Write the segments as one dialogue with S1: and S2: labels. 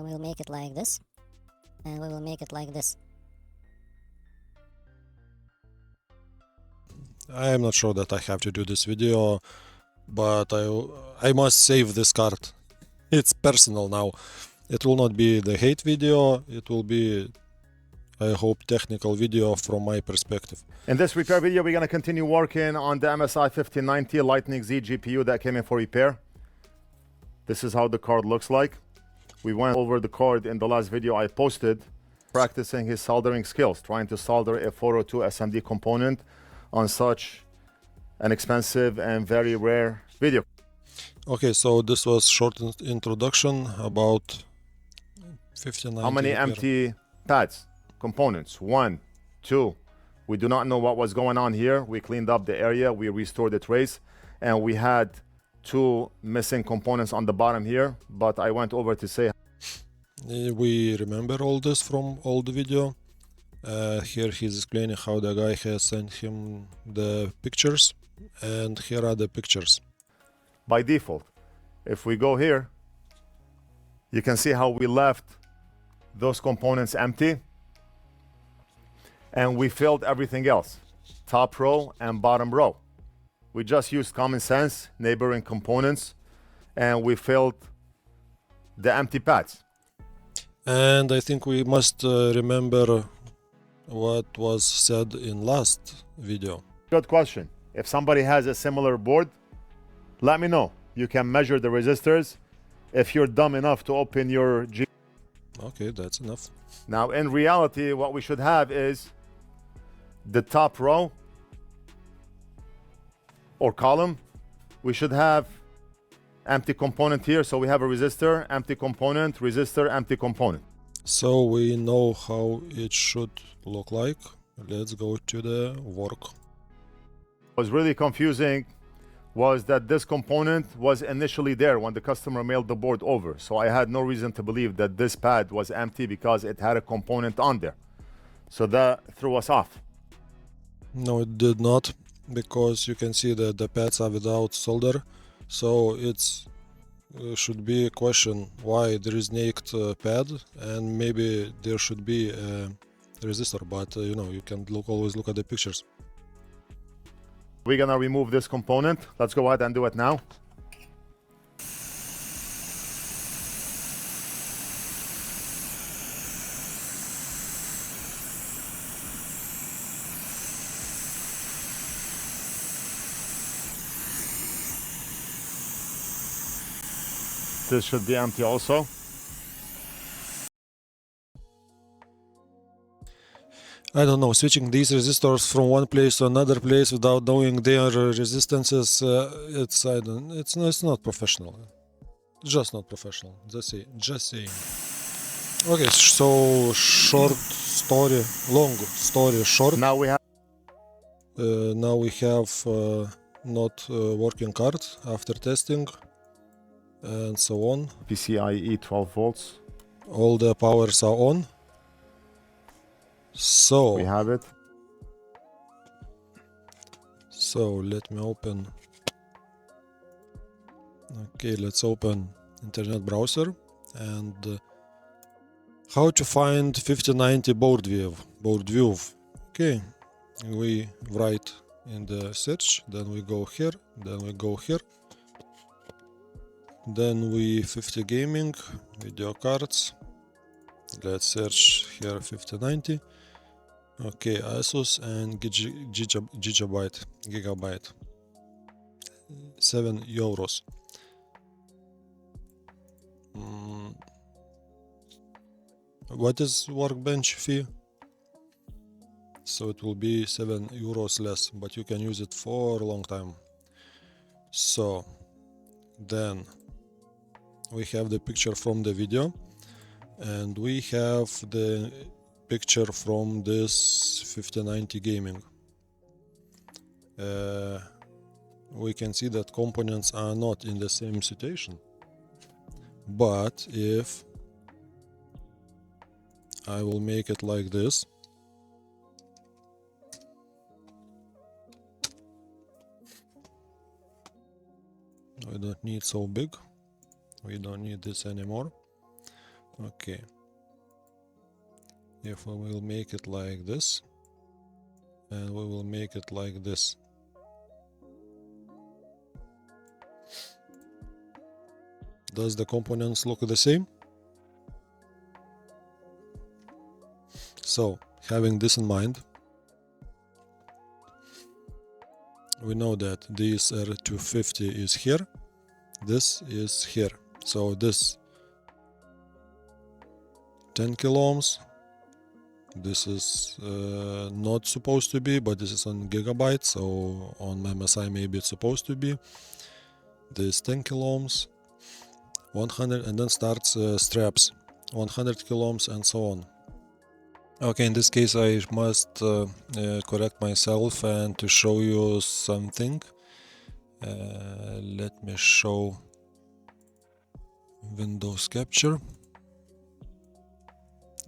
S1: we will make it like this, and we will make it like this.
S2: I am not sure that I have to do this video, but I must save this card. It's personal now. It will not be the hate video, it will be, I hope, technical video from my perspective.
S3: In this repair video, we're going to continue working on the MSI 1590 Lightning Z GPU that came in for repair. This is how the card looks like. We went over the card in the last video I posted, practicing his soldering skills, trying to solder a 402 SMD component on such an expensive and very rare video.
S2: Okay, so this was short introduction about 1590.
S3: How many empty pads, components? 1, 2. We do not know what was going on here. We cleaned up the area, we restored the trace, and we had 2 missing components on the bottom here, but I went over to say.
S2: We remember all this from all the video. Here he's explaining how the guy has sent him the pictures, and here are the pictures.
S3: By default, if we go here, you can see how we left those components empty, and we filled everything else, top row and bottom row. We just used common sense, neighboring components, and we filled the empty pads.
S2: And I think we must remember what was said in last video.
S3: Good question. If somebody has a similar board, let me know. You can measure the resistors if you're dumb enough to open your G.
S2: Okay, that's enough.
S3: Now, in reality, what we should have is the top row or column. We should have empty component here. So we have a resistor, empty component, resistor, empty component.
S2: So we know how it should look like. Let's go to the work.
S3: What was really confusing was that this component was initially there when the customer mailed the board over. So I had no reason to believe that this pad was empty because it had a component on there. So that threw us off.
S2: No, it did not, because you can see that the pads are without solder. So it's should be a question why there is naked pad, and maybe there should be a resistor, but you know, you can always look at the pictures.
S3: We're gonna remove this component. Let's go ahead and do it now. This should be empty also.
S2: I don't know, switching these resistors from one place to another place without knowing their resistances, it's not professional. Just not professional. Just saying. Okay, so long story short.
S3: Now we
S2: have not working card after testing and so on.
S3: PCIe 12 volts.
S2: All the powers are on. So
S3: we have it.
S2: So let me open. Okay, let's open internet browser and how to find 1590 board view. Okay, we write in the search, then we go here, then we go here, then we 50 gaming video cards. Let's search here 1590. Okay, Asus and gigabyte, 7 euros. What is workbench fee? So it will be 7 euros less, but you can use it for a long time. So then we have the picture from the video, and we have the picture from this 1590 gaming. We can see that components are not in the same situation, but if I will make it like this, we don't need so big, we don't need this anymore. Okay. If we will make it like this, and we will make it like this. Does the components look the same? So, having this in mind, we know that this R250 is here, this is here. So this 10 kilo ohms, this is not supposed to be, but this is on gigabyte, so on MSI maybe it's supposed to be. This 10 kilo ohms, 100, and then starts straps, 100 kilo ohms and so on. Okay, in this case I must correct myself and to show you something. Let me show Windows capture.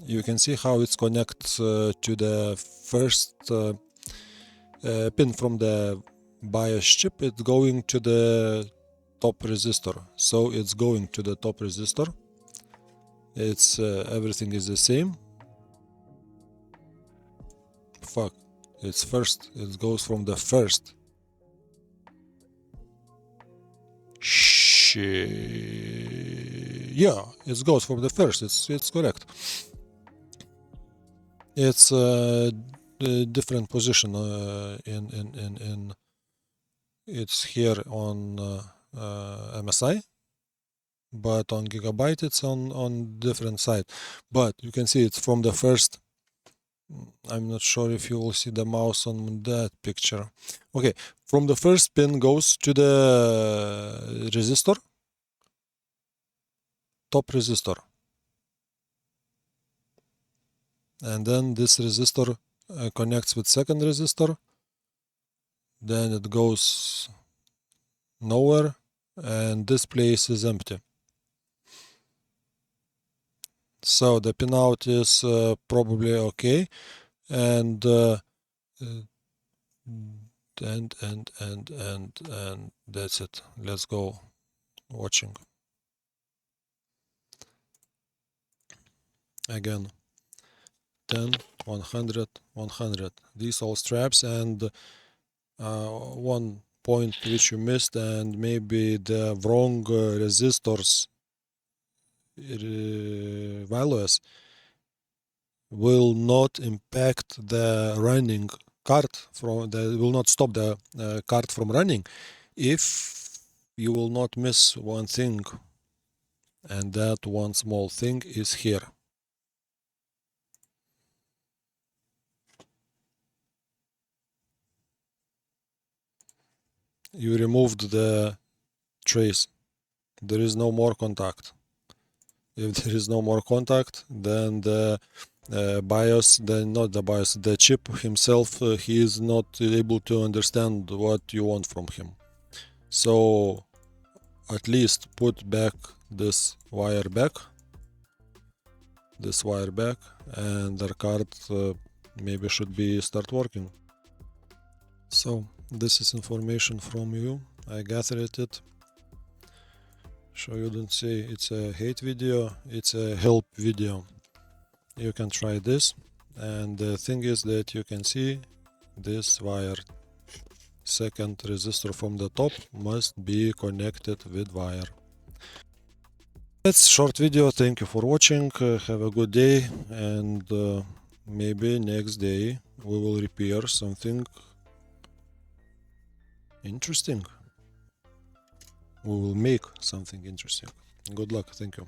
S2: You can see how it's connects to the first pin from the BIOS chip. It's going to the top resistor, so it's going to the top resistor. It's everything is the same. Fuck, it's first, it goes from the first. Yeah, it goes from the first, it's correct. It's a different position in it's here on MSI, but on Gigabyte it's on different side. But you can see it's from the first. I'm not sure if you will see the mouse on that picture. Okay, from the first pin goes to the resistor, top resistor. And then this resistor connects with second resistor. Then it goes nowhere, and this place is empty. So the pinout is probably okay, and that's it. Let's go watching again. 10, 100, 100. These all straps, and one point which you missed, and maybe the wrong resistors values will not impact the running card will not stop the card from running if you will not miss one thing, and that one small thing is here. You removed the trace. There is no more contact. If there is no more contact, then the BIOS, then not the BIOS, the chip himself, he is not able to understand what you want from him. So at least put back this wire back, and the card maybe should be start working. So this is information from you. I gathered it. So you don't say it's a hate video, it's a help video. You can try this, and the thing is that you can see this wire, second resistor from the top must be connected with wire. That's short video. Thank you for watching. Have a good day, and maybe next day we will repair something interesting. We will make something interesting. Good luck. Thank you.